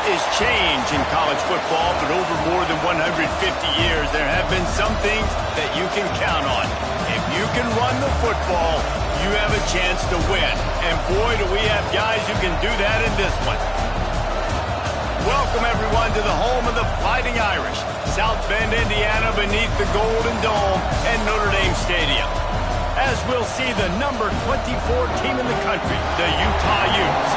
is change in college football, but over more than 150 years, there have been some things that you can count on. If you can run the football, you have a chance to win. And boy, do we have guys who can do that in this one. Welcome, everyone, to the home of the Fighting Irish, South Bend, Indiana, beneath the Golden Dome and Notre Dame Stadium. As we'll see the number 24 team in the country, the Utah Utes,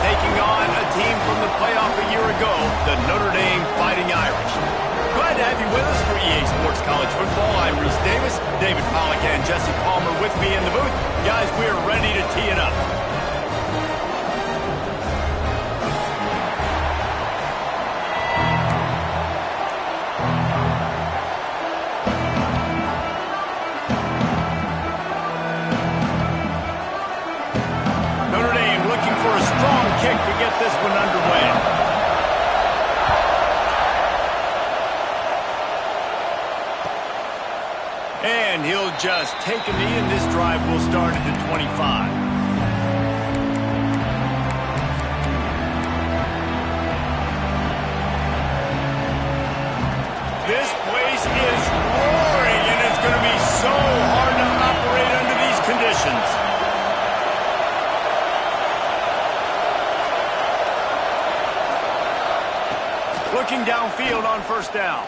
taking on a team from the playoff a year ago, the Notre Dame Fighting Irish. Glad to have you with us for EA Sports College Football. I'm Reese Davis, David Pollack and Jesse Palmer with me in the booth. Guys, we're ready to tee it up. Kick to get this one underway. And he'll just take a knee, and this drive will start at the 25. This place is roaring, and it's going to be so hard to operate under these conditions. Looking downfield on first down.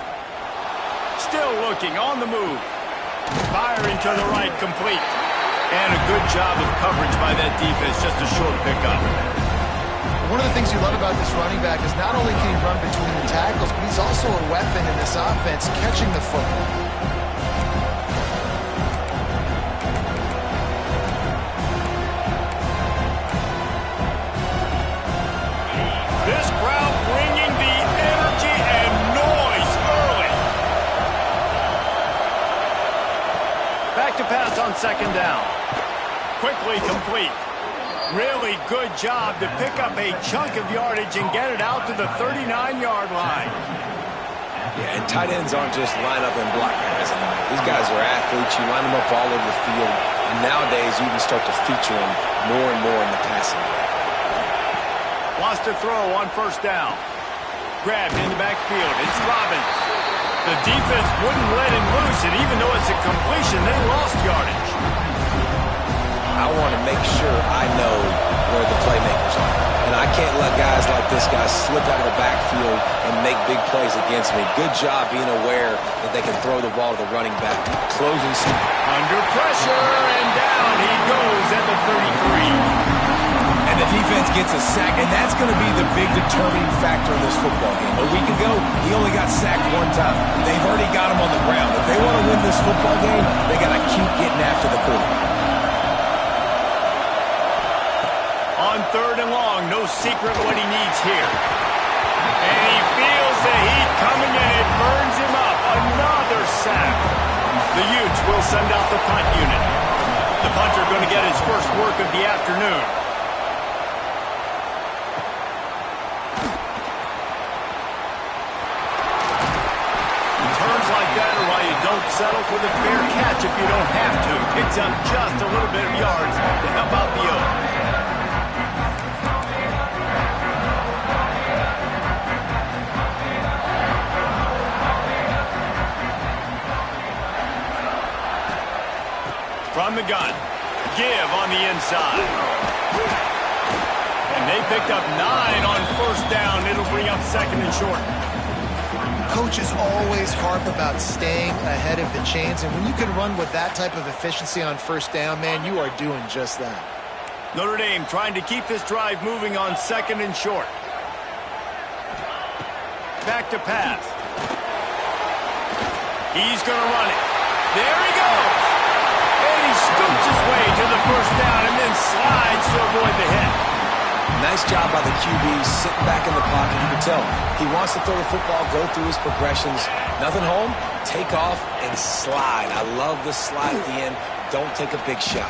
Still looking on the move. Firing to the right, complete. And a good job of coverage by that defense, just a short pickup. One of the things you love about this running back is not only can he run between the tackles, but he's also a weapon in this offense, catching the football. This crowd bringing the energy and noise early. Back to pass on second down. Quickly complete. Really good job to pick up a chunk of yardage and get it out to the 39-yard line. Yeah, and tight ends aren't just line up and block guys. These guys are athletes. You line them up all over the field. And nowadays, you can start to feature them more and more in the passing game. Wants to throw on first down. Grabbed in the backfield. It's Robbins. The defense wouldn't let him loose, and even though it's a completion, they lost yardage. I want to make sure I know where the playmakers are. And I can't let guys like this guy slip out of the backfield and make big plays against me. Good job being aware that they can throw the ball to the running back. Closing some. Under pressure, and down he goes at the 33. And the defense gets a sack, and that's going to be the big determining factor in this football game. A week ago, he only got sacked one time. They've already got him on the ground. If they want to win this football game, they got to keep getting after the quarterback. On third and long, no secret what he needs here. And he feels the heat coming, and it burns him up. Another sack. The Utes will send out the punt unit. The punter going to get his first work of the afternoon. Turns like that are why you don't settle for the fair catch if you don't have to. Picks up just a little bit of yards to help out the Oaks. From the gun, give on the inside. And they picked up 9 on first down. It'll bring up second and short. Coaches always harp about staying ahead of the chains, and when you can run with that type of efficiency on first down, man, you are doing just that. Notre Dame trying to keep this drive moving on second and short. Back to pass. He's going to run it. There he goes. And he scoops his way to the first down and then slides to avoid the hit. Nice job by the QB sitting back in the pocket. You can tell he wants to throw the football, go through his progressions. Nothing home, take off and slide. I love the slide at the end. Don't take a big shot.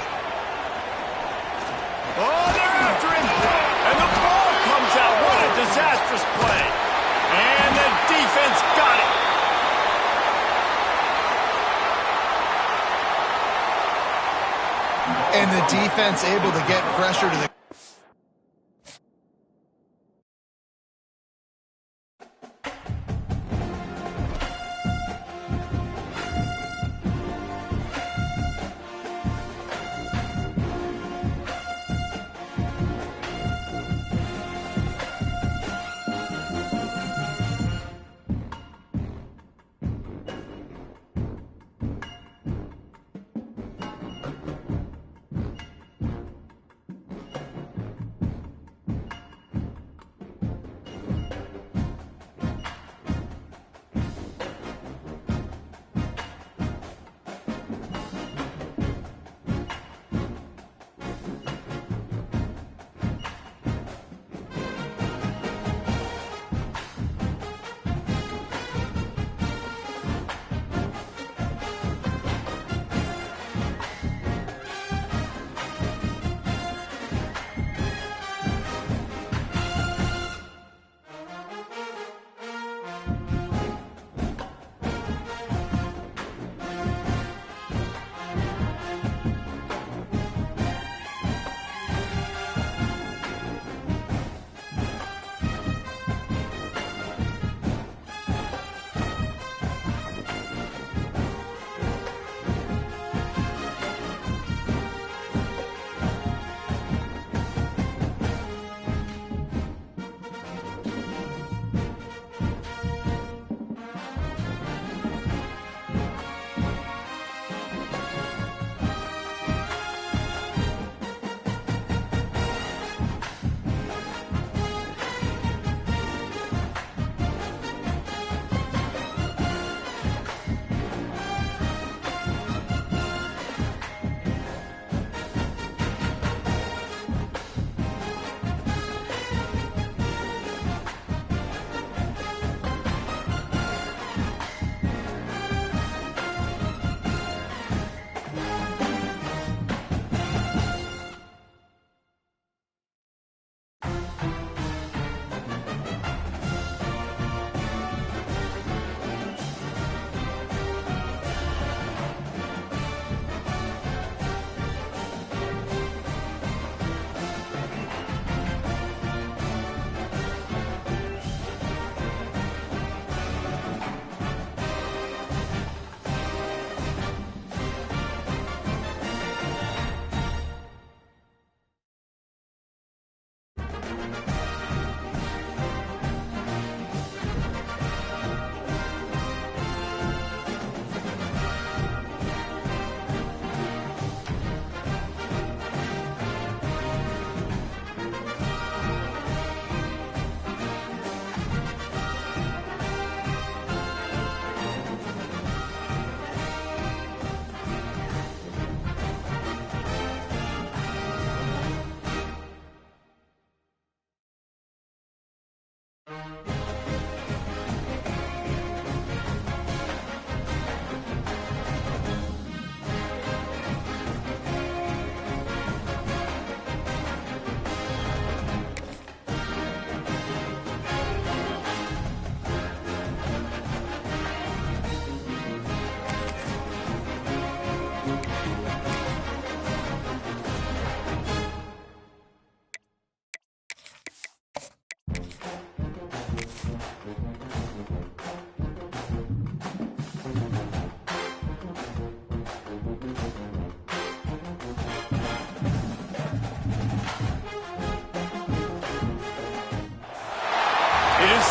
Oh, they're after him. And the ball comes out. What a disastrous play. And the defense got it. And the defense able to get pressure to the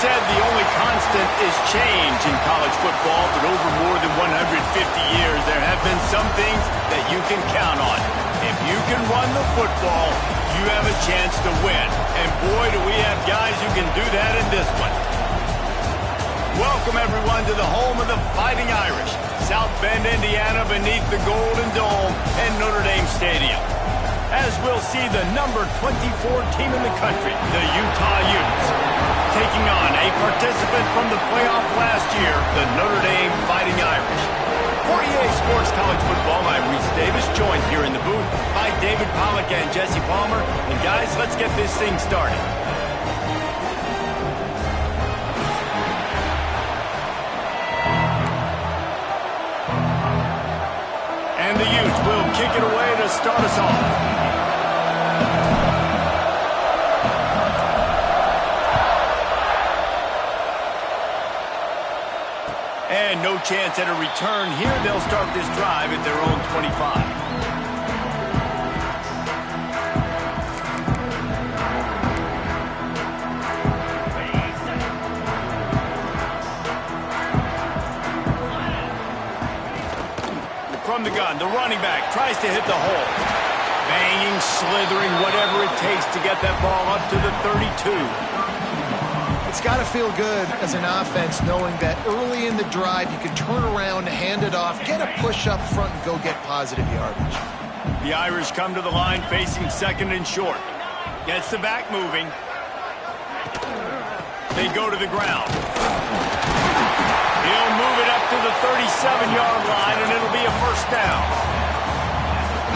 said the only constant is change in college football, but over more than 150 years, there have been some things that you can count on. If you can run the football, you have a chance to win. And boy, do we have guys who can do that in this one. Welcome, everyone, to the home of the Fighting Irish, South Bend, Indiana, beneath the Golden Dome and Notre Dame Stadium. As we'll see the number 24 team in the country, the Utah Utes, taking on a participant from the playoff last year, the Notre Dame Fighting Irish. For EA Sports College Football, I'm Reese Davis, joined here in the booth by David Pollack and Jesse Palmer. And guys, let's get this thing started. And the Utes will kick it away to start us off. And no chance at a return here. They'll start this drive at their own 25. From the gun, the running back tries to hit the hole. Banging, slithering, whatever it takes to get that ball up to the 32. It's got to feel good as an offense knowing that early in the drive you can turn around, hand it off, get a push up front, and go get positive yardage. The Irish come to the line facing second and short. Gets the back moving. They go to the ground. He'll move it up to the 37-yard line, and it'll be a first down.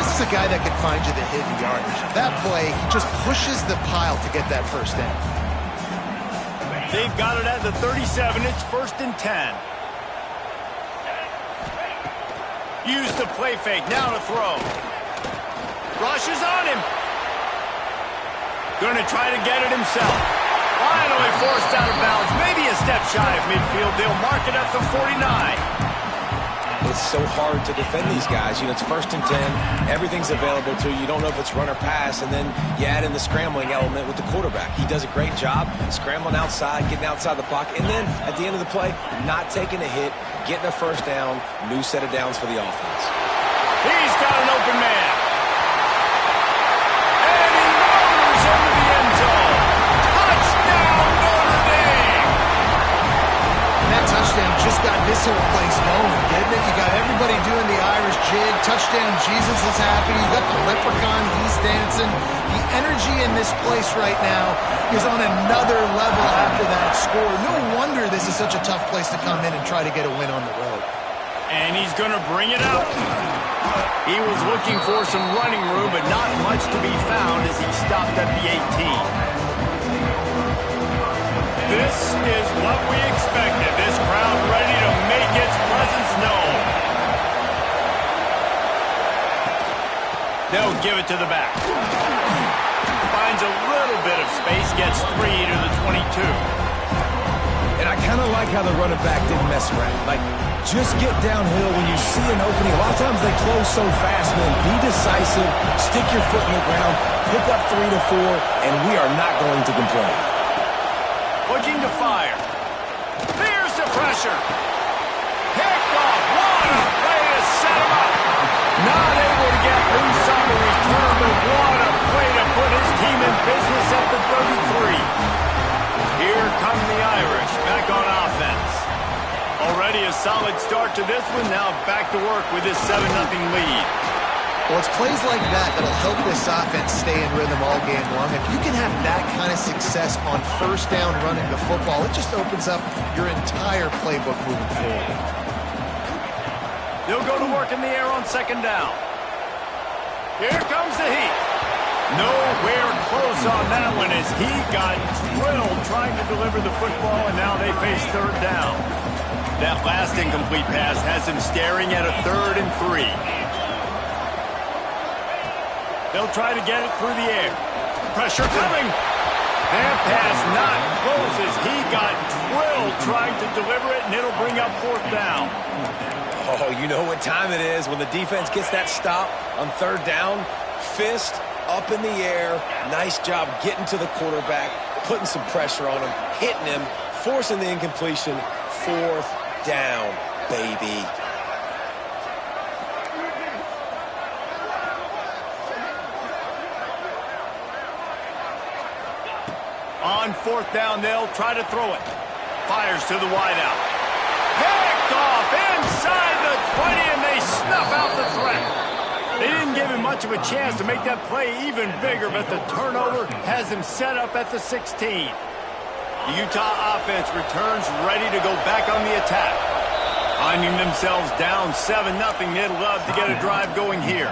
This is a guy that can find you the hidden yardage. That play, he just pushes the pile to get that first down. They've got it at the 37. It's first and 10. Use the play fake. Now to throw. Rushes on him. Going to try to get it himself. Finally forced out of bounds. Maybe a step shy of midfield. They'll mark it at the 49. It's so hard to defend these guys. You know, it's first and 10. Everything's available to you. You don't know if it's run or pass, and then you add in the scrambling element with the quarterback. He does a great job scrambling outside, getting outside the pocket, and then at the end of the play, not taking a hit, getting a first down, new set of downs for the offense. He's got an open man. And he rolls into the end zone. Touchdown, Notre Dame! That touchdown just got this whole place going, didn't it? You got everybody doing the Irish jig. Touchdown, Jesus is happy. You got the leprechaun, he's dancing. The energy in this place right now is on another level after that score. No wonder this is such a tough place to come in and try to get a win on the road. And he's going to bring it out. He was looking for some running room, but not much to be found as he stopped at the 18. This is what we expected. This crowd ready to make its presence known. They'll give it to the back. Finds a little bit of space, gets 3 to the 22. And I kind of like how the running back didn't mess around. Like, just get downhill when you see an opening. A lot of times they close so fast, man. Be decisive, stick your foot in the ground, pick up 3 to 4, and we are not going to complain. Looking to fire. There's the pressure. Picked off. What a way to set him up. Not able to get loose on the return, but what a play to put his team in business at the 33. Here come the Irish back on offense. Already a solid start to this one. Now back to work with this 7-0 lead. Well, it's plays like that that'll help this offense stay in rhythm all game long. If you can have that kind of success on first down running the football, it just opens up your entire playbook moving forward. They'll go to work in the air on second down. Here comes the heat. Nowhere close on that one as he got drilled trying to deliver the football, and now they face third down. That last incomplete pass has him staring at a 3rd and 3. They'll try to get it through the air. Pressure coming. That pass not close as he got drilled trying to deliver it, and it'll bring up 4th down. Oh, you know what time it is when the defense gets that stop on 3rd down. Fist up in the air. Nice job getting to the quarterback, putting some pressure on him, hitting him. forcing the incompletion. 4th down, baby. On 4th down, they'll try to throw it. Fires to the wideout. Picked off inside the 20, and they snuff out the threat. They didn't give him much of a chance to make that play even bigger, but the turnover has him set up at the 16. The Utah offense returns ready to go back on the attack. Finding themselves down 7-0, they'd love to get a drive going here.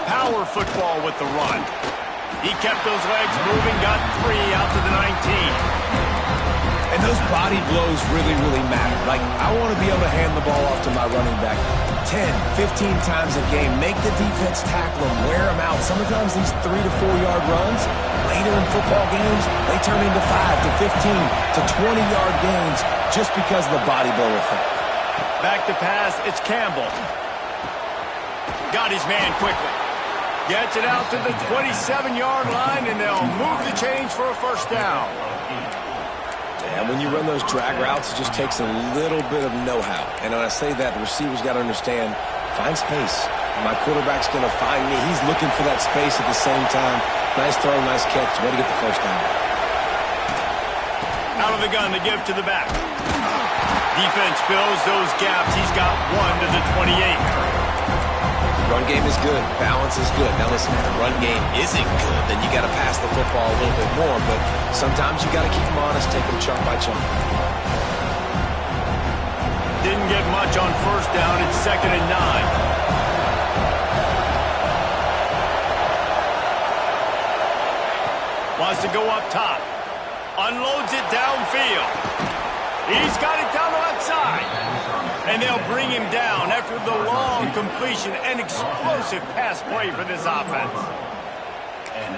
Power football with the run. He kept those legs moving, got 3 out to the 19. And those body blows really, really matter. Like, I want to be able to hand the ball off to my running back 10, 15 times a game. Make the defense tackle him, wear him out. Sometimes these 3 to 4 yard runs, later in football games, they turn into 5 to 15 to 20-yard gains just because of the body blow effect. Back to pass, it's Campbell. Got his man quickly. Gets it out to the 27-yard line, and they'll move the chains for a 1st down. And when you run those drag routes, it just takes a little bit of know-how. And when I say that, the receiver's got to understand, find space. My quarterback's going to find me. He's looking for that space at the same time. Nice throw, nice catch. Way to get the 1st down. Out of the gun, the give to the back. Defense fills those gaps. He's got 1 to the 28. Run game is good. Balance is good. Now listen, if the run game isn't good, then you got to pass the football a little bit more. But sometimes you got to keep them honest, take them chunk by chunk. Didn't get much on 1st down. It's 2nd and 9. Wants to go up top. Unloads it downfield. He's got it down the left side. And they'll bring him down after the long completion and explosive pass play for this offense.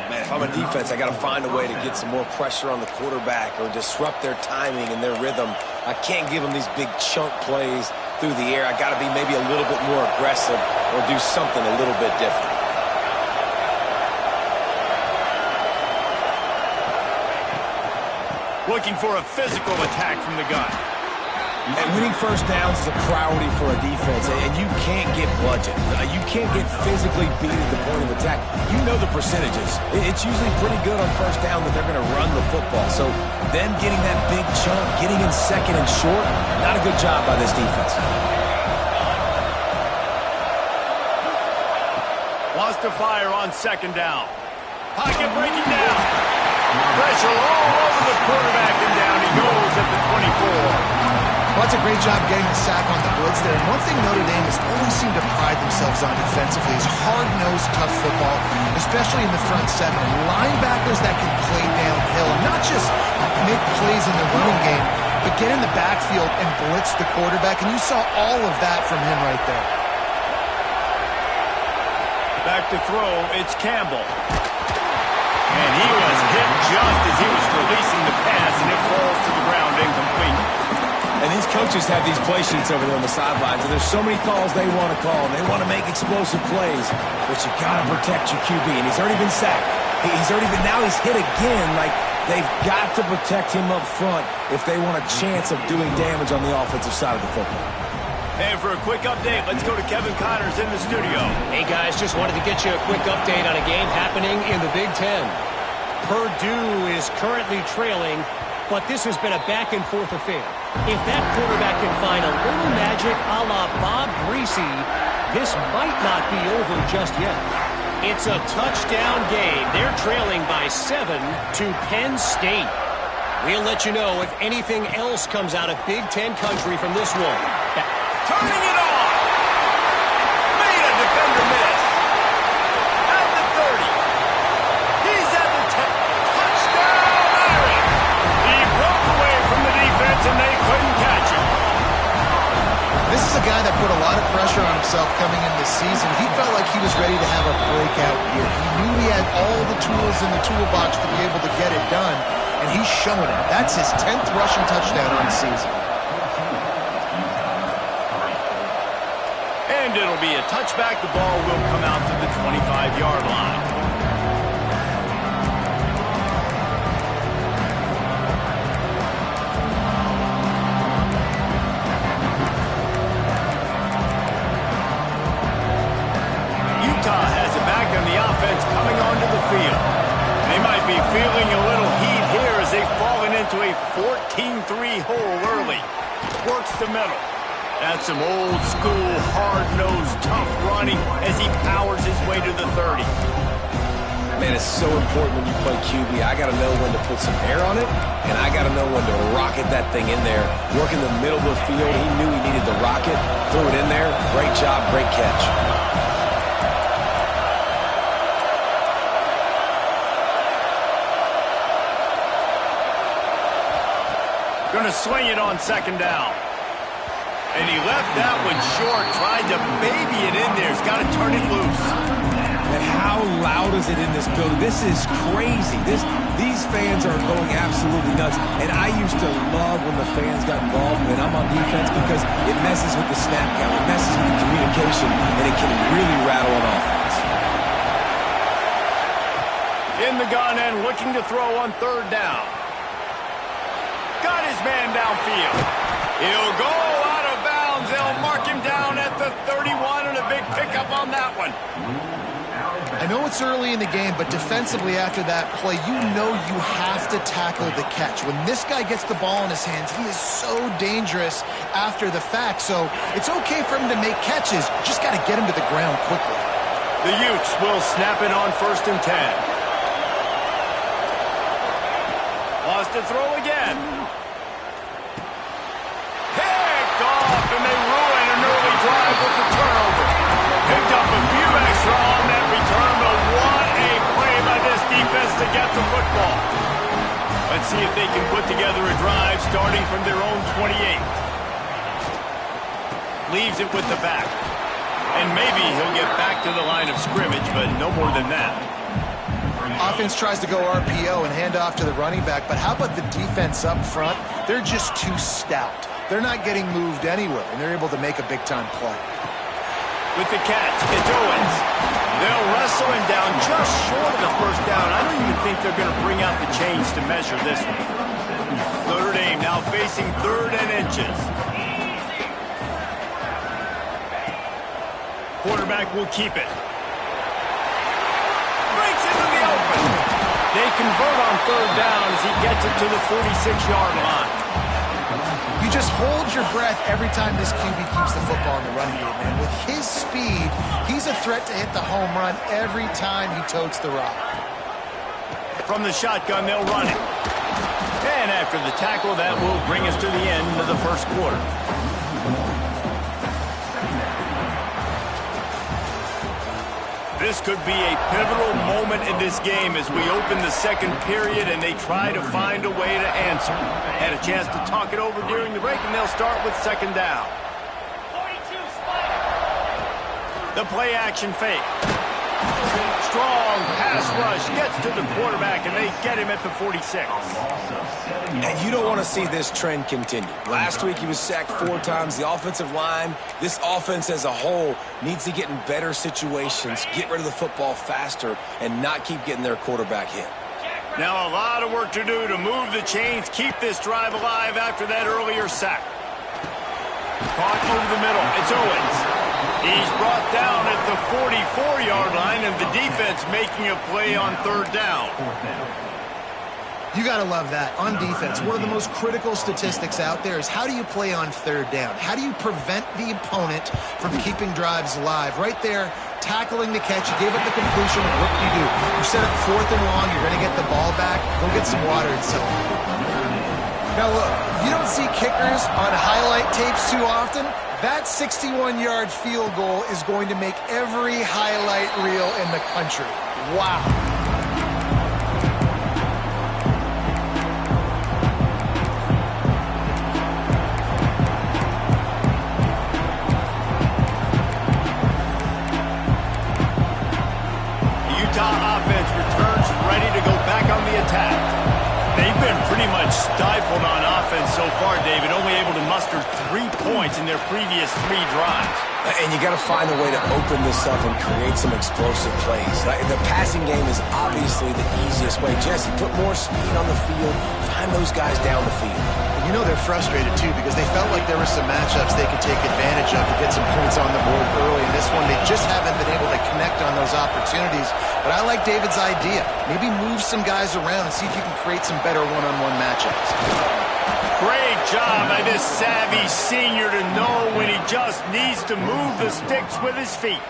Man, if I'm a defense, I got to find a way to get some more pressure on the quarterback or disrupt their timing and their rhythm. I can't give them these big chunk plays through the air. I got to be maybe a little bit more aggressive or do something a little bit different. Looking for a physical attack from the gun. And winning 1st downs is a priority for a defense, and you can't get bludgeoned. You can't get physically beat at the point of attack. You know the percentages. It's usually pretty good on 1st down that they're going to run the football. So them getting that big chunk, getting in 2nd and short, not a good job by this defense. Wants to fire on 2nd down. Pocket breaking down. Pressure all over the quarterback, and down he goes at the 24. Well, that's a great job getting the sack on the blitz there. And one thing Notre Dame has always seemed to pride themselves on defensively is hard-nosed, tough football, especially in the front 7. Linebackers that can play downhill, and not just make plays in the running game, but get in the backfield and blitz the quarterback. And you saw all of that from him right there. Back to throw, it's Campbell. And he was hit just as he was releasing the pass, and it falls to the ground incomplete. And these coaches have these play sheets over there on the sidelines, and there's so many calls they want to call, and they want to make explosive plays, but you got to protect your QB, and he's already been sacked. Now he's hit again. Like, they've got to protect him up front if they want a chance of doing damage on the offensive side of the football. And for a quick update, let's go to Kevin Connors in the studio. Hey, guys, just wanted to get you a quick update on a game happening in the Big Ten. Purdue is currently trailing, but this has been a back-and-forth affair. If that quarterback can find a little magic a la Bob Greasy, this might not be over just yet. It's a touchdown game. They're trailing by 7 to Penn State. We'll let you know if anything else comes out of Big Ten country from this one. Turning it on! Made a defender miss. At the 30. He's at the 10. Touchdown, Irish! He broke away from the defense and they couldn't catch him. This is a guy that put a lot of pressure on himself coming in this season. He felt like he was ready to have a breakout year. He knew he had all the tools in the toolbox to be able to get it done, and he's showing it. That's his 10th rushing touchdown on the season. And it'll be a touchback. The ball will come out to the 25-yard line. Utah has it back on the offense coming onto the field. They might be feeling a little heat here as they've fallen into a 14-3 hole early. Works the middle. That's some old-school, hard-nosed, tough running as he powers his way to the 30. Man, it's so important when you play QB. I got to know when to put some air on it, and I got to know when to rocket that thing in there. Work in the middle of the field. He knew he needed the rocket. Threw it in there. Great job, great catch. Going to swing it on second down. And he left that one short, tried to baby it in there. He's got to turn it loose. And how loud is it in this building? This is crazy. These fans are going absolutely nuts. And I used to love when the fans got involved when I'm on defense because it messes with the snap count. It messes with the communication, and it can really rattle an offense. In the gun and looking to throw on third down. Got his man downfield. He'll go out of bounds. They'll mark him down at the 31 and a big pickup on that one. I know it's early in the game, but defensively after that play, you know you have to tackle the catch. When this guy gets the ball in his hands, he is so dangerous after the fact. So it's okay for him to make catches. Just got to get him to the ground quickly. The Utes will snap it on 1st and 10. Lost to throw again. Picked off, and they ruin an early drive with the turnover. Picked up a few extra on that return, but what a play by this defense to get the football. Let's see if they can put together a drive starting from their own 28. Leaves it with the back. And maybe he'll get back to the line of scrimmage, but no more than that. Offense tries to go RPO and hand off to the running back, but how about the defense up front? They're just too stout. They're not getting moved anywhere, and they're able to make a big-time play. With the catch, it's Owens. They'll wrestle him down just short of the first down. I don't even think they're going to bring out the chains to measure this one. Notre Dame now facing 3rd and inches. Quarterback will keep it. Breaks into the open. They convert on 3rd down as he gets it to the 46-yard line. You just hold your breath every time this QB keeps the football in the running game, man. With his speed, he's a threat to hit the home run every time he totes the rock. From the shotgun, they'll run it. And after the tackle, that will bring us to the end of the first quarter. This could be a pivotal moment in this game as we open the second period and they try to find a way to answer. Had a chance to talk it over during the break, and they'll start with 2nd down. The play action fake. Strong pass rush gets to the quarterback, and they get him at the 46. And you don't want to see this trend continue. Last week he was sacked 4 times. The offensive line, this offense as a whole, needs to get in better situations, get rid of the football faster, and not keep getting their quarterback hit. Now a lot of work to do to move the chains, keep this drive alive after that earlier sack. Caught over the middle. It's Owens. He's brought down at the 44-yard line, and the defense making a play on 3rd down. You got to love that. On defense, one of the most critical statistics out there is how do you play on 3rd down? How do you prevent the opponent from keeping drives alive? Right there, tackling the catch. You gave up the completion. What do? You set up 4th and long. You're going to get the ball back. Go get some water and so on. Now, look, you don't see kickers on highlight tapes too often. That 61-yard field goal is going to make every highlight reel in the country. Wow. Utah offense returns ready to go back on the attack. They've been pretty much stifled on offense so far, David, only able to muster 3 points in their previous 3 drives. And you got to find a way to open this up and create some explosive plays. The passing game is obviously the easiest way. Jesse, put more speed on the field. Find those guys down the field. You know they're frustrated, too, because they felt like there were some matchups they could take advantage of to get some points on the board early. In this one, they just haven't been able to connect on those opportunities. But I like David's idea. Maybe move some guys around and see if you can create some better one-on-one matchups. Great job by this savvy senior to know when he just needs to move the sticks with his feet.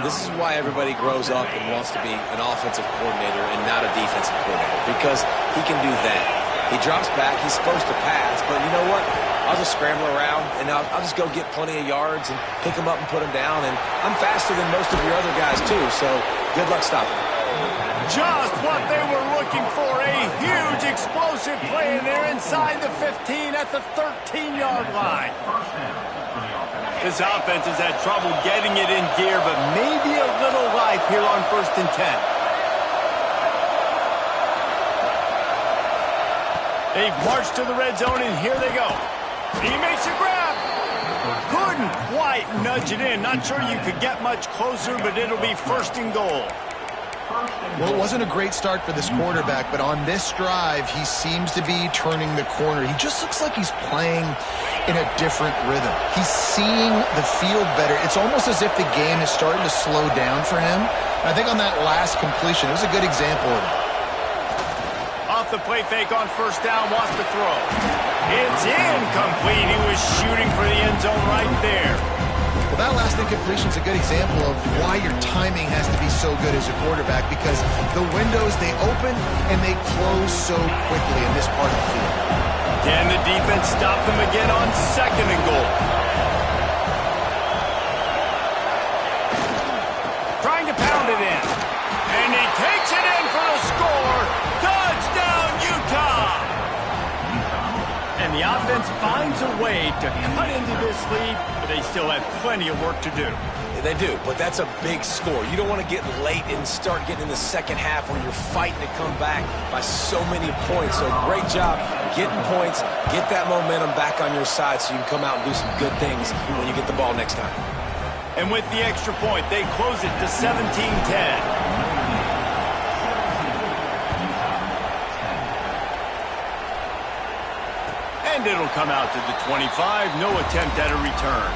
This is why everybody grows up and wants to be an offensive coordinator and not a defensive coordinator, because he can do that. He drops back. He's supposed to pass, but you know what? I'll just scramble around, and I'll just go get plenty of yards and pick them up and put them down, and I'm faster than most of your other guys, too, so good luck stopping. Just what they were looking for, a huge explosive play, and they're inside the 15 at the 13-yard line. This offense has had trouble getting it in gear, but maybe a little life here on 1st and 10. They've marched to the red zone, and here they go. He makes a grab. Couldn't quite nudge it in. Not sure you could get much closer, but it'll be 1st and goal. Well, it wasn't a great start for this quarterback, but on this drive, he seems to be turning the corner. He just looks like he's playing in a different rhythm. He's seeing the field better. It's almost as if the game is starting to slow down for him. And I think on that last completion, it was a good example of it. Off the play fake on 1st down, wants to throw. It's incomplete. He was shooting for the end zone right there. Well, that last incompletion is a good example of why your timing has to be so good as a quarterback, because the windows, they open and they close so quickly in this part of the field. Can the defense stop them again on 2nd and goal? Trying to pound it in. And he takes it in for the score. Touchdown, Utah! And the offense finds a way to cut into this lead, but they still have plenty of work to do. They do, but that's a big score. You don't want to get late and start getting in the second half where you're fighting to come back by so many points. So great job getting points, get that momentum back on your side so you can come out and do some good things when you get the ball next time. And with the extra point, they close it to 17-10. And it'll come out to the 25. No attempt at a return.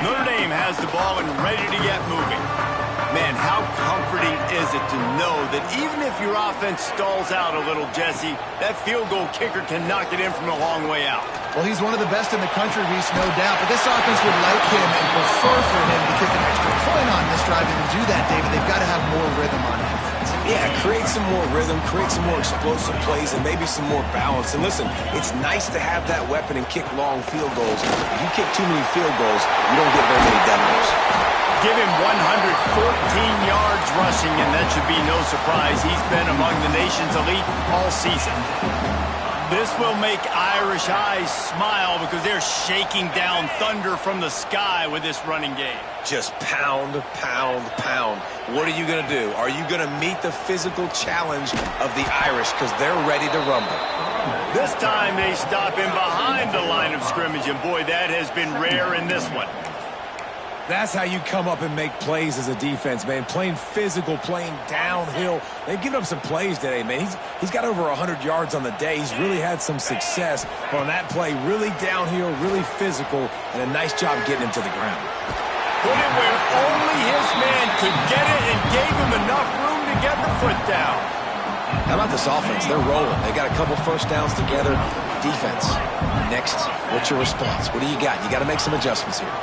Notre Dame has the ball and ready to get moving. Man, how comforting is it to know that even if your offense stalls out a little, Jesse, that field goal kicker can knock it in from a long way out. Well, he's one of the best in the country, Reese, no doubt. But this offense would like him and prefer for him to kick an extra point on this drive. And to do that, David, they've got to have more rhythm on offense. Yeah, create some more rhythm, create some more explosive plays, and maybe some more balance. And listen, it's nice to have that weapon and kick long field goals. If you kick too many field goals, you don't get very many W's. Give him 114 yards rushing, and that should be no surprise. He's been among the nation's elite all season. This will make Irish eyes smile because they're shaking down thunder from the sky with this running game. Just pound, pound, pound. What are you going to do? Are you going to meet the physical challenge of the Irish because they're ready to rumble? This time they stop him behind the line of scrimmage, and boy, that has been rare in this one. That's how you come up and make plays as a defense, man. Playing physical, playing downhill. They've given up some plays today, man. He's got over 100 yards on the day. He's really had some success. But on that play, really downhill, really physical, and a nice job getting him to the ground. Put it where only his man could get it and gave him enough room to get the foot down. How about this offense? They're rolling. They got a couple first downs together. Defense. Next, what's your response? What do you got? You got to make some adjustments here.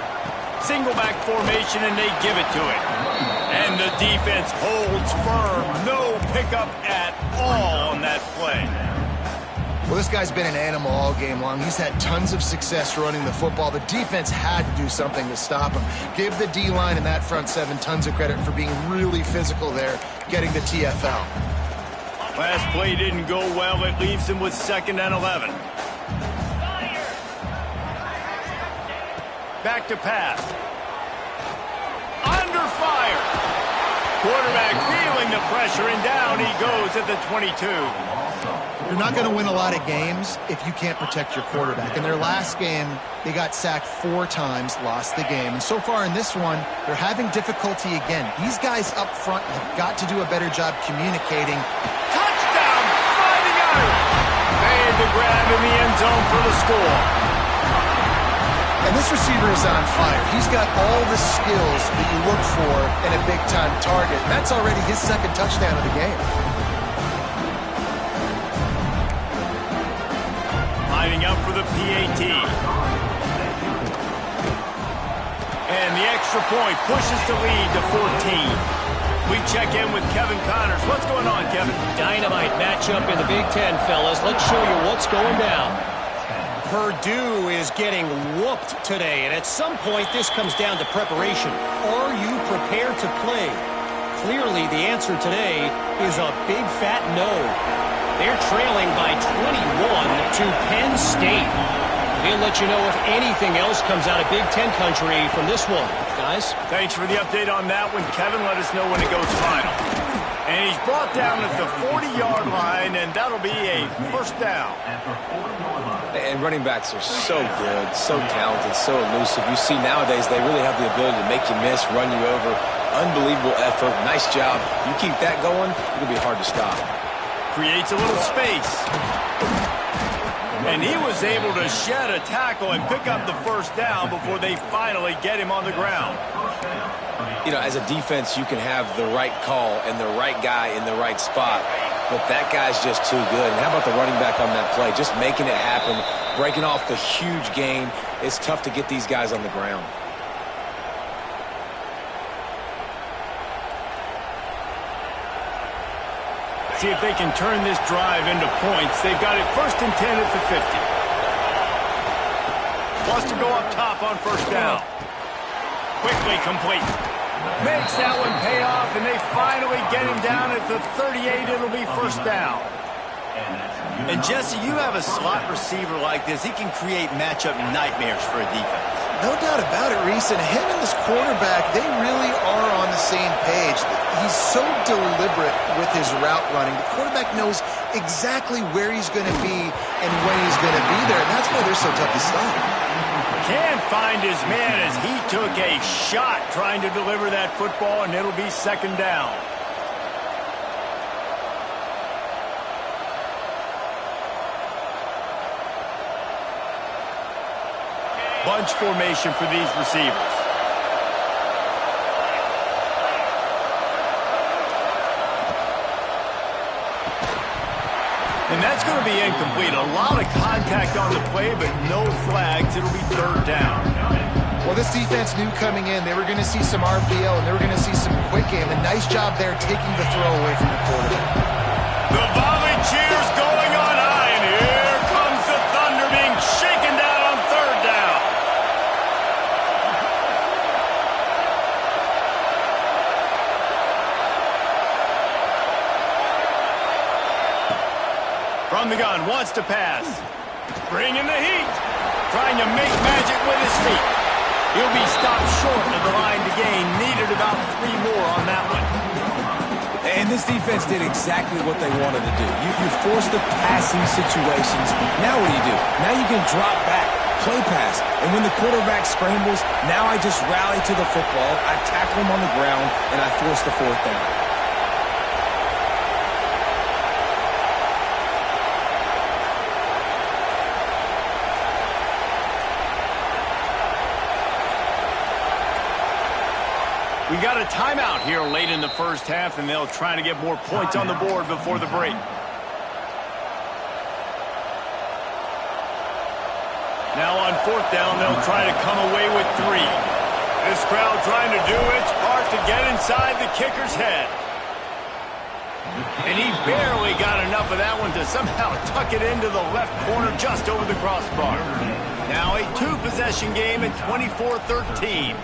Single back formation, and they give it to him. And the defense holds firm. No pickup at all on that play. Well, this guy's been an animal all game long. He's had tons of success running the football. The defense had to do something to stop him. Give the D-line and that front seven tons of credit for being really physical there, getting the TFL. Last play didn't go well. It leaves him with 2nd and 11. Back to pass. Under fire. Quarterback feeling the pressure, and down he goes at the 22. You're not going to win a lot of games if you can't protect your quarterback. In their last game, they got sacked 4 times, lost the game. And so far in this one, they're having difficulty again. These guys up front have got to do a better job communicating. Touchdown, finding out. Made the grab in the end zone for the score. And this receiver is on fire. He's got all the skills that you look for in a big-time target. And that's already his 2nd touchdown of the game. Lining up for the PAT. And the extra point pushes the lead to 14. We check in with Kevin Connors. What's going on, Kevin? Dynamite matchup in the Big Ten, fellas. Let's show you what's going down. Purdue is getting whooped today, and at some point this comes down to preparation. Are you prepared to play? Clearly the answer today is a big fat no. They're trailing by 21 to Penn State. We'll let you know if anything else comes out of Big Ten country from this one. Guys? Thanks for the update on that one, Kevin. Let us know when it goes final. And he's brought down at the 40-yard line, and that'll be a first down. And running backs are so good, so talented, so elusive. You see nowadays they really have the ability to make you miss, run you over. Unbelievable effort. Nice job. You keep that going, it'll be hard to stop. Creates a little space. And he was able to shed a tackle and pick up the first down before they finally get him on the ground. You know, as a defense, you can have the right call and the right guy in the right spot, but that guy's just too good. And how about the running back on that play? Just making it happen, breaking off the huge gain. It's tough to get these guys on the ground. See if they can turn this drive into points. They've got it 1st and 10 at the 50. Wants to go up top on first down. Quickly complete. Makes that one pay off, and they finally get him down at the 38. It'll be first down. And Jesse, you have a slot receiver like this. He can create matchup nightmares for a defense. No doubt about it, Reese. And him and this quarterback, they really are on the same page. He's so deliberate with his route running. The quarterback knows exactly where he's going to be and when he's going to be there. And that's why they're so tough to stop. Can't find his man as he took a shot trying to deliver that football, and it'll be second down. Bunch formation for these receivers. And that's going to be incomplete. A lot of contact on the play, but no flags. It'll be third down. Well, this defense knew coming in they were going to see some RPO and they were going to see some quick game. A nice job there taking the throw away from the quarterback. The volley cheers going on high, and here comes the Thunder being shaken down on third down. From the gun, wants to pass. Bringing the heat. Trying to make magic with his feet. He'll be stopped short of the line to gain. Needed about 3 more on that one. And this defense did exactly what they wanted to do. You force the passing situations. Now what do? Now you can drop back, play pass. And when the quarterback scrambles, now I just rally to the football. I tackle him on the ground, and I force the fourth down. We got a timeout here late in the first half, and they'll try to get more points on the board before the break. Now on fourth down, they'll try to come away with 3. This crowd trying to do its part to get inside the kicker's head. And he barely got enough of that one to somehow tuck it into the left corner just over the crossbar. Now a 2-possession game at 24-13.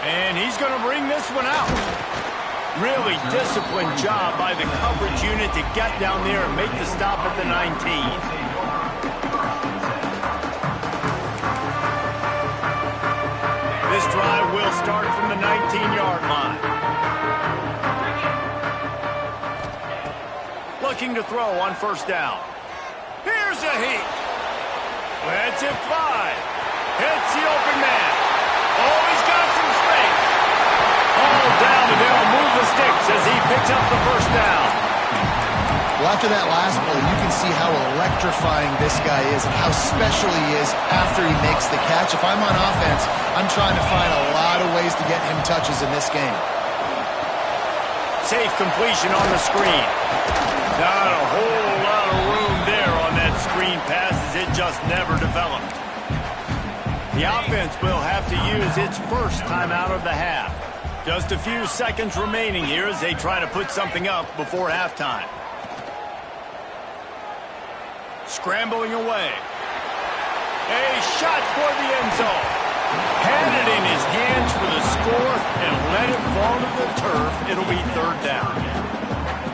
And he's going to bring this one out. Really disciplined job by the coverage unit to get down there and make the stop at the 19. This drive will start from the 19-yard line. looking to throw on first down. Here's a heat. Lets it fly. Hits the open man. Oh, he's got some space. All down, and they'll move the sticks as he picks up the first down. Well, after that last play, you can see how electrifying this guy is and how special he is after he makes the catch. If I'm on offense, I'm trying to find a lot of ways to get him touches in this game. Safe completion on the screen. Not a whole lot of room there on that screen pass as it just never developed. The offense will have to use its first timeout of the half. Just a few seconds remaining here as they try to put something up before halftime. Scrambling away. A shot for the end zone. Had it in his hands for the score and let it fall to the turf. It'll be third down.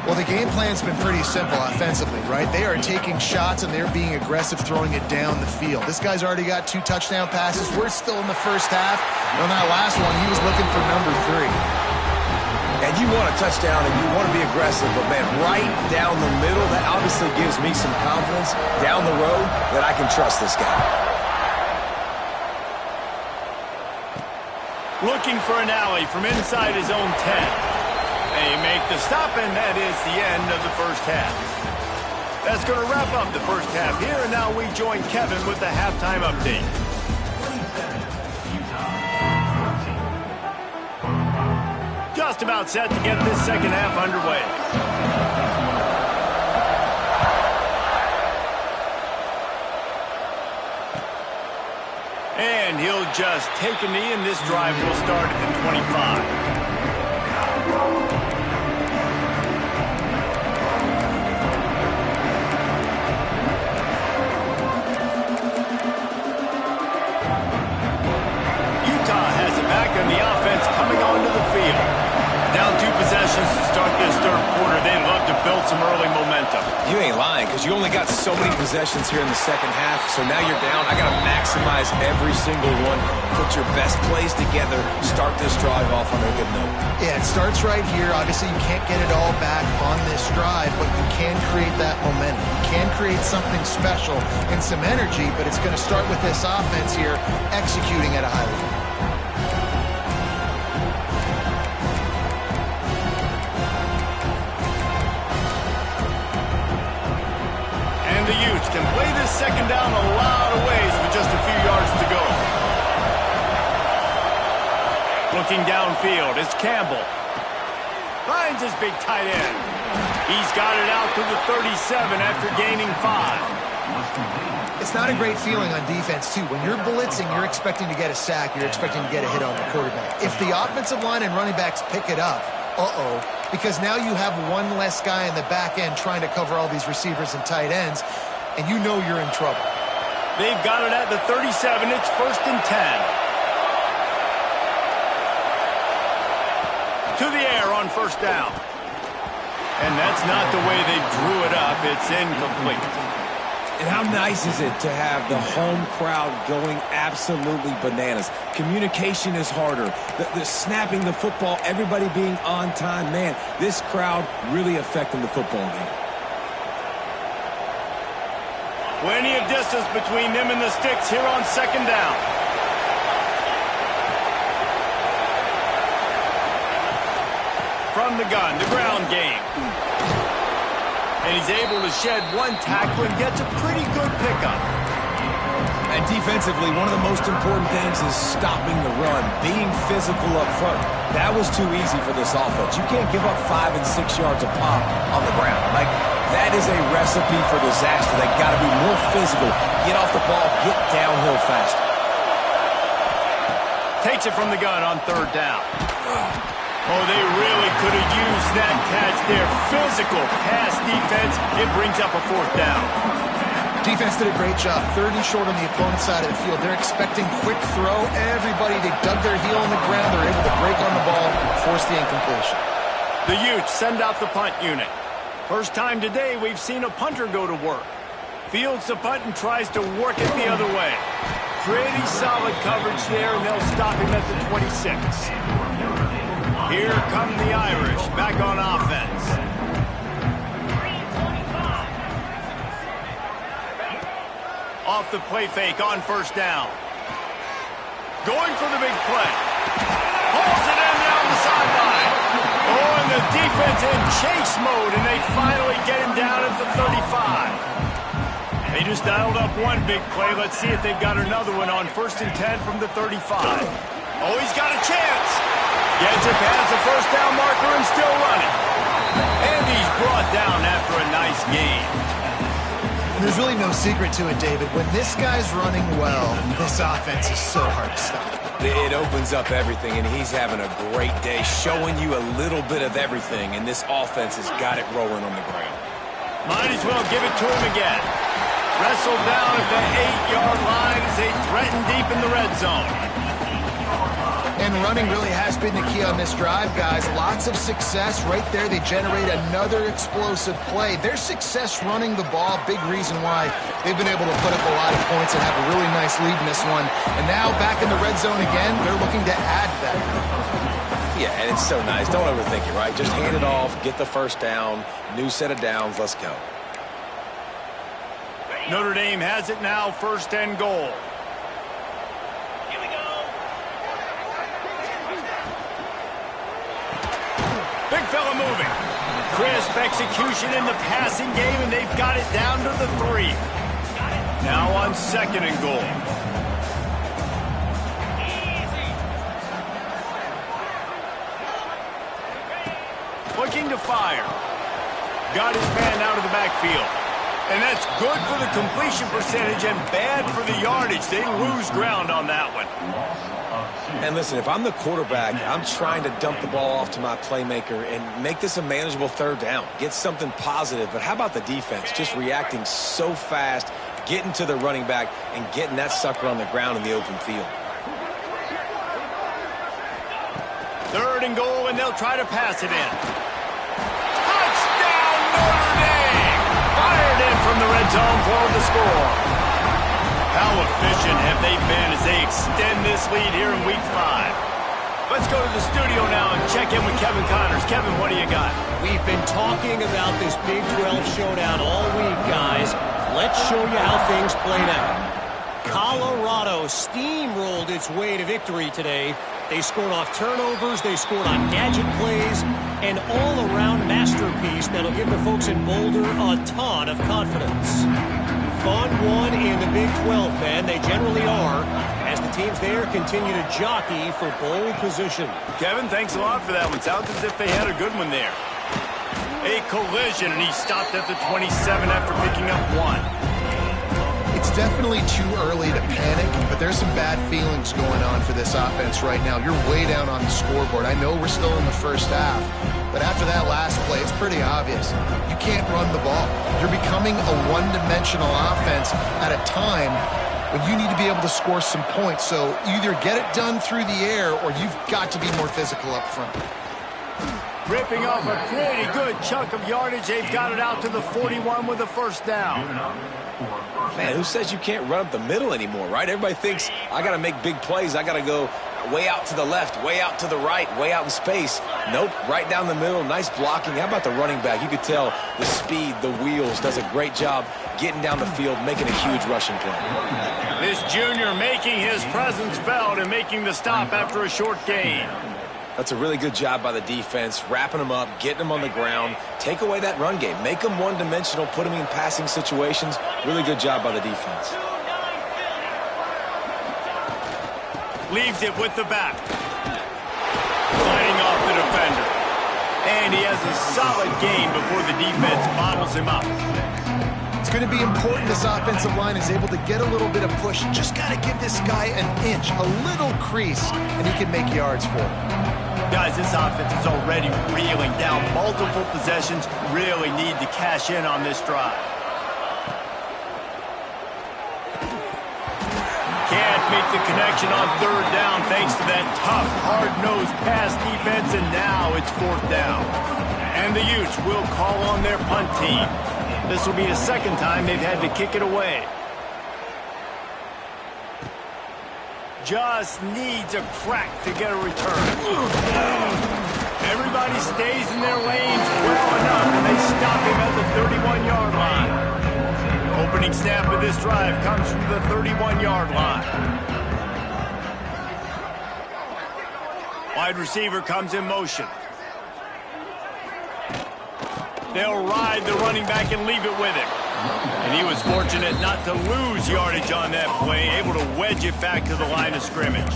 Well, the game plan's been pretty simple offensively, right? They are taking shots and they're being aggressive, throwing it down the field. This guy's already got 2 touchdown passes. We're still in the first half. And on that last one, he was looking for number 3. And you want a touchdown and you want to be aggressive, but man, right down the middle, that obviously gives me some confidence down the road that I can trust this guy. Looking for an alley from inside his own 10. They make the stop, and that is the end of the first half. That's going to wrap up the first half here, and now we join Kevin with the halftime update. Just about set to get this second half underway. And he'll just take a knee, and this drive will start at the 25. And the offense coming onto the field. Down 2 possessions to start this third quarter. They'd love to build some early momentum. You ain't lying, because you only got so many possessions here in the second half, so now you're down. I got to maximize every single one. Put your best plays together. Start this drive off on a good note. Yeah, it starts right here. Obviously, you can't get it all back on this drive, but you can create that momentum. You can create something special and some energy, but it's going to start with this offense here executing at a high level. The Utes can play this second down a lot of ways with just a few yards to go. Looking downfield, it's Campbell. Finds his big tight end. He's got it out to the 37 after gaining 5. It's not a great feeling on defense, too. When you're blitzing, you're expecting to get a sack. You're expecting to get a hit on the quarterback. If the offensive line and running backs pick it up, because now you have one less guy in the back end trying to cover all these receivers and tight ends, and you know you're in trouble. They've got it at the 37. It's 1st and 10. To the air on first down. And that's not the way they drew it up. It's incomplete. And how nice is it to have the home crowd going absolutely bananas? Communication is harder. The snapping the football, everybody being on time. Man, this crowd really affecting the football game. Plenty of distance between them and the sticks here on second down. From the gun, the ground game. And he's able to shed 1 tackle and gets a pretty good pickup. And defensively, one of the most important things is stopping the run, being physical up front. That was too easy for this offense. You can't give up 5 and 6 yards a pop on the ground. Like, that is a recipe for disaster. They got to be more physical. Get off the ball, get downhill faster. Takes it from the gun on third down. Oh, they really could have used that catch there. Physical pass defense. It brings up a 4th down. Defense did a great job. 30 short on the opponent's side of the field. They're expecting quick throw. Everybody, they dug their heel on the ground. They're able to break on the ball, force the incompletion. The Utes send out the punt unit. First time today we've seen a punter go to work. Fields the punt and tries to work it the other way. Pretty solid coverage there, and they'll stop him at the 26. Here come the Irish, back on offense. Off the play fake on first down. Going for the big play. Hauls it in down the sideline. Oh, and the defense in chase mode, and they finally get him down at the 35. They just dialed up one big play. Let's see if they've got another one on 1st and 10 from the 35. Oh, he's got a chance. Gets it past the first down marker and still running. And he's brought down after a nice gain. There's really no secret to it, David. When this guy's running well, this offense is so hard to stop. It opens up everything, and he's having a great day, showing you a little bit of everything, and this offense has got it rolling on the ground. Might as well give it to him again. Wrestled down at the 8-yard line as they threaten deep in the red zone. And running really has been the key on this drive, guys. Lots of success right there. They generate another explosive play. Their success running the ball, big reason why they've been able to put up a lot of points and have a really nice lead in this one. And now back in the red zone again, they're looking to add that. Yeah, and it's so nice. Don't overthink it, right? Just hand it off, get the first down, new set of downs, let's go. Notre Dame has it now, 1st and goal. Big fella moving. Crisp execution in the passing game, and they've got it down to the 3. Now on 2nd and goal. Looking to fire. Got his man out of the backfield. And that's good for the completion percentage and bad for the yardage. They lose ground on that one. And listen, if I'm the quarterback, I'm trying to dump the ball off to my playmaker and make this a manageable 3rd down. Get something positive. But how about the defense? Just reacting so fast, getting to the running back, and getting that sucker on the ground in the open field. 3rd and goal, and they'll try to pass it in. Touchdown, Notre Dame! Fired in from the red zone for the score. How efficient have they been as they extend this lead here in Week 5? Let's go to the studio now and check in with Kevin Connors. Kevin, what do you got? We've been talking about this Big 12 showdown all week, guys. Let's show you how things played out. Colorado steamrolled its way to victory today. They scored off turnovers, they scored on gadget plays, an all-around masterpiece that'll give the folks in Boulder a ton of confidence. Fun one in the Big 12, man. They generally are, as the teams there continue to jockey for bowl position. Kevin, thanks a lot for that one. Sounds as if they had a good one there. A collision, and he stopped at the 27 after picking up 1. It's definitely too early to panic, but there's some bad feelings going on for this offense right now. You're way down on the scoreboard. I know we're still in the first half, but after that last play, it's pretty obvious. You can't run the ball. You're becoming a one-dimensional offense at a time when you need to be able to score some points. So either get it done through the air or you've got to be more physical up front. Ripping off a pretty good chunk of yardage. They've got it out to the 41 with a 1st down. Man, who says you can't run up the middle anymore, right? Everybody thinks I got to make big plays. I got to go way out to the left, way out to the right, way out in space. Nope, right down the middle. Nice blocking. How about the running back? You could tell the speed, the wheels, does a great job getting down the field, making a huge rushing play. This junior making his presence felt and making the stop after a short gain. That's a really good job by the defense, wrapping them up, getting them on the ground. Take away that run game. Make them one-dimensional, put them in passing situations. Really good job by the defense. Leaves it with the back. Fighting off the defender. And he has a solid gain before the defense bottles him up. It's going to be important this offensive line is able to get a little bit of push. Just got to give this guy an inch, a little crease, and he can make yards for it. Guys, this offense is already reeling down multiple possessions. Really need to cash in on this drive. Can't make the connection on 3rd down thanks to that tough, hard-nosed pass defense, and now it's 4th down. And the Utes will call on their punt team. This will be the 2nd time they've had to kick it away. Just needs a crack to get a return. Everybody stays in their lanes well enough, and they stop him at the 31-yard line. Opening opening snap of this drive comes from the 31-yard line. Wide receiver comes in motion. They'll ride the running back and leave it with him. And he was fortunate not to lose yardage on that play, able to wedge it back to the line of scrimmage.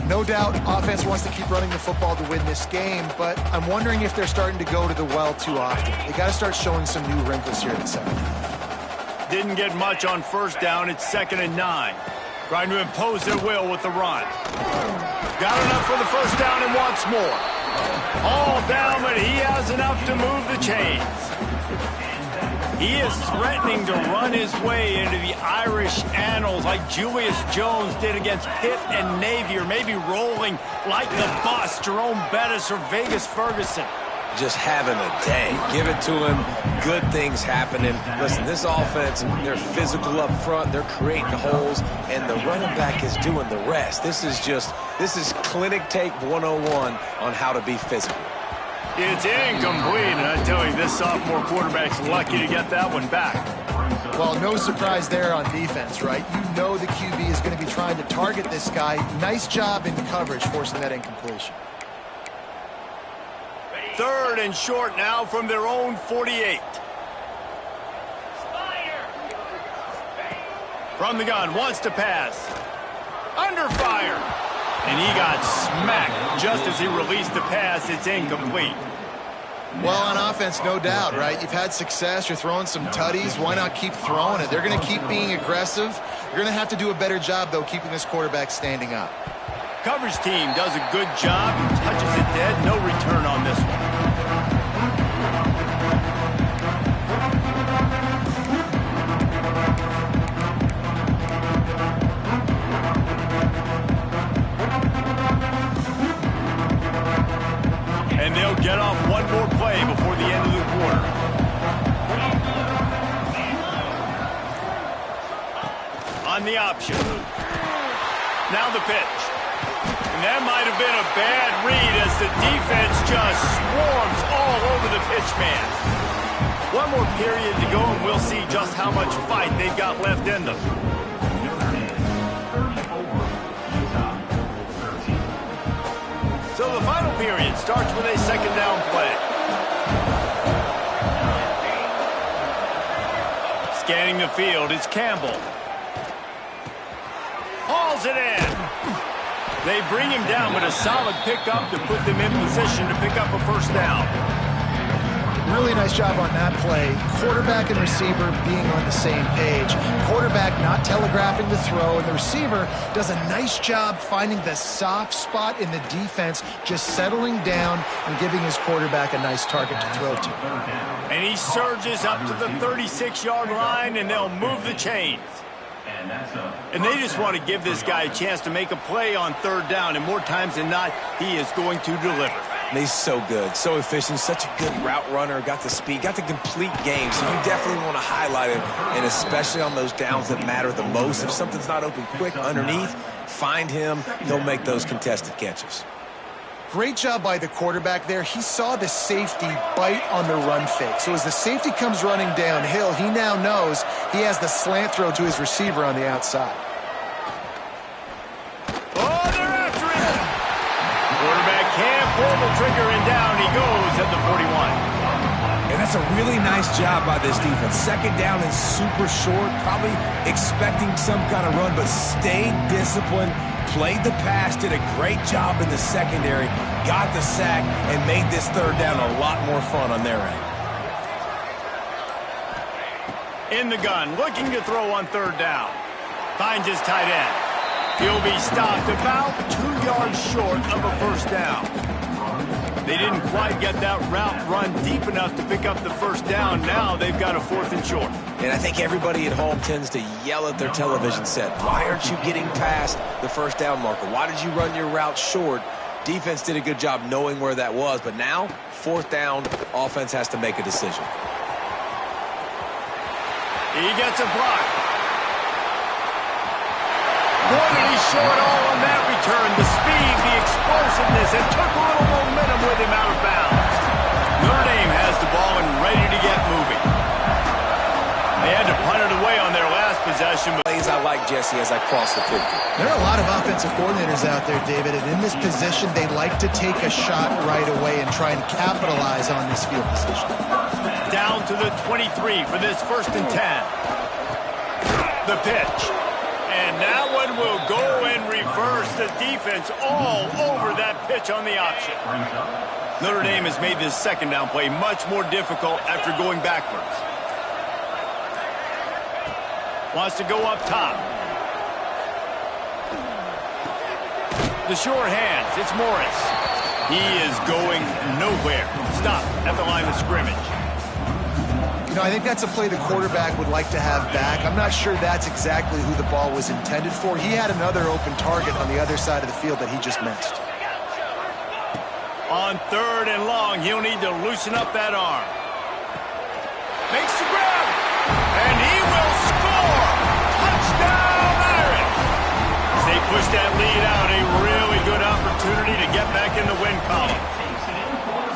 No doubt offense wants to keep running the football to win this game, but I'm wondering if they're starting to go to the well too often. They got to start showing some new wrinkles here in the second. Didn't get much on first down. It's 2nd and 9. Trying to impose their will with the run. Got enough for the first down and wants more. All down, but he has enough to move the chains. He is threatening to run his way into the Irish annals like Julius Jones did against Pitt and Navy, or maybe rolling like the bus, Jerome Bettis or Vegas Ferguson. Just having a day. Give it to him. Good things happening. Listen, this offense, they're physical up front. They're creating holes, and the running back is doing the rest. This is clinic tape 101 on how to be physical. It's incomplete, and I tell you, this sophomore quarterback's lucky to get that one back. Well, no surprise there on defense, right? You know the QB is going to be trying to target this guy. Nice job in coverage, forcing that incompletion. 3rd and short now from their own 48. From the gun, wants to pass. Under fire. And he got smacked just as he released the pass. It's incomplete. Well, on offense, no doubt, right? You've had success. You're throwing some tutties. Why not keep throwing it? They're going to keep being aggressive. You're going to have to do a better job, though, keeping this quarterback standing up. Coverage team does a good job. Touches it dead. No return on this one. And they'll get off one more play before the end of the quarter. On the option. Now the pitch. And that might have been a bad read as the defense just swarms all over the pitch man. One more period to go, and we'll see just how much fight they've got left in them. So the final period starts with a 2nd down play. Scanning the field, it's Campbell. Hauls it in. They bring him down, but a solid pickup to put them in position to pick up a first down. Really nice job on that play. Quarterback and receiver being on the same page. Quarterback not telegraphing the throw, and the receiver does a nice job finding the soft spot in the defense, just settling down and giving his quarterback a nice target to throw to. And he surges up to the 36-yard line, and they'll move the chains. And they just want to give this guy a chance to make a play on 3rd down, and more times than not, he is going to deliver. And he's so good, so efficient, such a good route runner, got the speed, got the complete game, so you definitely want to highlight him, and especially on those downs that matter the most. If something's not open quick underneath, find him, he'll make those contested catches. Great job by the quarterback there. He saw the safety bite on the run fake. So as the safety comes running downhill, he now knows he has the slant throw to his receiver on the outside. Oh, they're after him! Quarterback can't pull the trigger, and down he goes at the 41. And that's a really nice job by this defense. 2nd down is super short, probably expecting some kind of run, but stayed disciplined, played the pass, did a great job in the secondary, got the sack, and made this 3rd down a lot more fun on their end. In the gun, looking to throw on 3rd down. Finds his tight end. He'll be stopped about 2 yards short of a first down. They didn't quite get that route run deep enough to pick up the first down. Now they've got a 4th and short. And I think everybody at home tends to yell at their television set, why aren't you getting past the first down marker? Why did you run your route short? Defense did a good job knowing where that was, but now, 4th down, offense has to make a decision. He gets a block. Boy, did he show it all on that return. The speed, the explosiveness, and took a little momentum with him out of bounds. Notre Dame has the ball and ready to get moving. They had to punt it punted away on their last possession. Plays I like, Jesse, as I cross the 50. There are a lot of offensive coordinators out there, David, and in this position, they like to take a shot right away and try and capitalize on this field position. Down to the 23 for this 1st and 10. The pitch. And that one will go in reverse. The defense all over that pitch on the option. Notre Dame has made this 2nd down play much more difficult after going backwards. Wants to go up top. The sure hands. It's Morris. He is going nowhere. Stop at the line of scrimmage. You know, I think that's a play the quarterback would like to have back. I'm not sure that's exactly who the ball was intended for. He had another open target on the other side of the field that he just missed. On 3rd and long, he'll need to loosen up that arm. Makes the grab, and he will score! Touchdown, Irish! As they push that lead out, a really good opportunity to get back in the win column.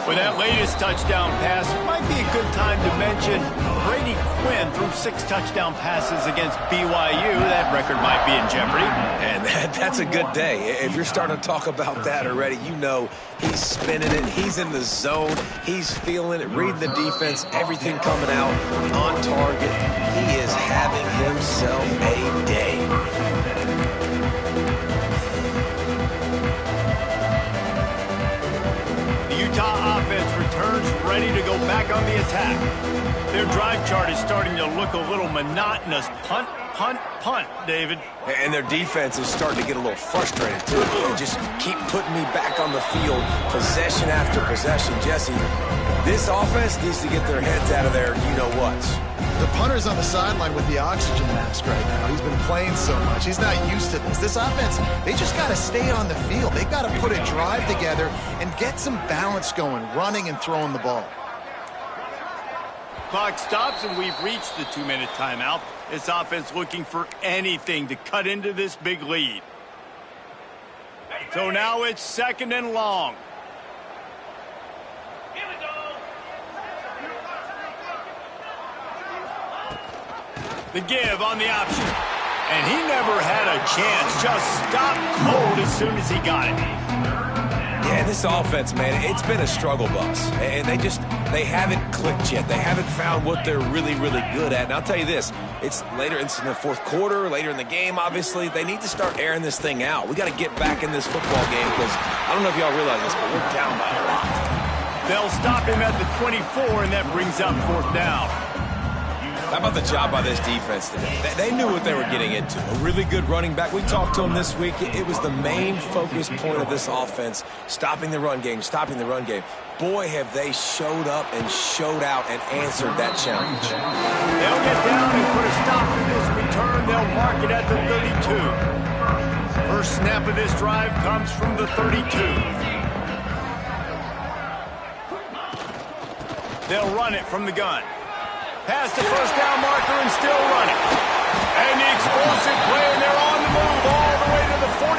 With that latest touchdown pass, it might be a good time to mention Brady Quinn threw 6 touchdown passes against BYU. That record might be in jeopardy. And that's a good day. If you're starting to talk about that already, you know he's spinning it. He's in the zone. He's feeling it, reading the defense, everything coming out on target. He is having himself a day. Utah offense returns ready to go back on the attack. Their drive chart is starting to look a little monotonous. Punt, punt, punt, David. And their defense is starting to get a little frustrated, too. They just keep putting me back on the field, possession after possession. Jesse, this offense needs to get their heads out of their you-know-whats. The punter's on the sideline with the oxygen mask right now. He's been playing so much. He's not used to this. This offense, they just got to stay on the field. They got to put a drive together and get some balance going, running and throwing the ball. Clock stops, and we've reached the 2-minute timeout. This offense looking for anything to cut into this big lead. So now it's 2nd and long. The give on the option. And he never had a chance. Just stopped cold as soon as he got it. Yeah, this offense, man, it's been a struggle bus. And they haven't clicked yet. They haven't found what they're really, really good at. And I'll tell you this, it's in the 4th quarter, later in the game, obviously. They need to start airing this thing out. We got to get back in this football game because I don't know if y'all realize this, but we're down by a lot. They'll stop him at the 24, and that brings up 4th down. How about the job by this defense today? They knew what they were getting into. A really good running back. We talked to him this week. It was the main focus point of this offense, stopping the run game, stopping the run game. Boy, have they showed up and showed out and answered that challenge. They'll get down and put a stop to this return. They'll mark it at the 32. First snap of this drive comes from the 32. They'll run it from the gun. Past the 1st down marker and still running. And the explosive play, and they're on the move all the way to the 44.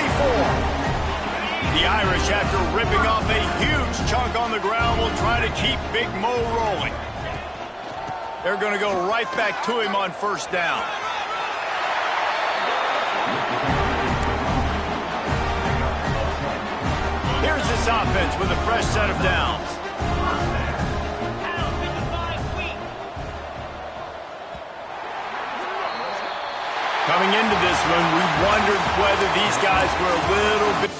The Irish, after ripping off a huge chunk on the ground, will try to keep Big Mo rolling. They're going to go right back to him on 1st down. Here's this offense with a fresh set of downs. Coming into this one, we wondered whether these guys were a little bit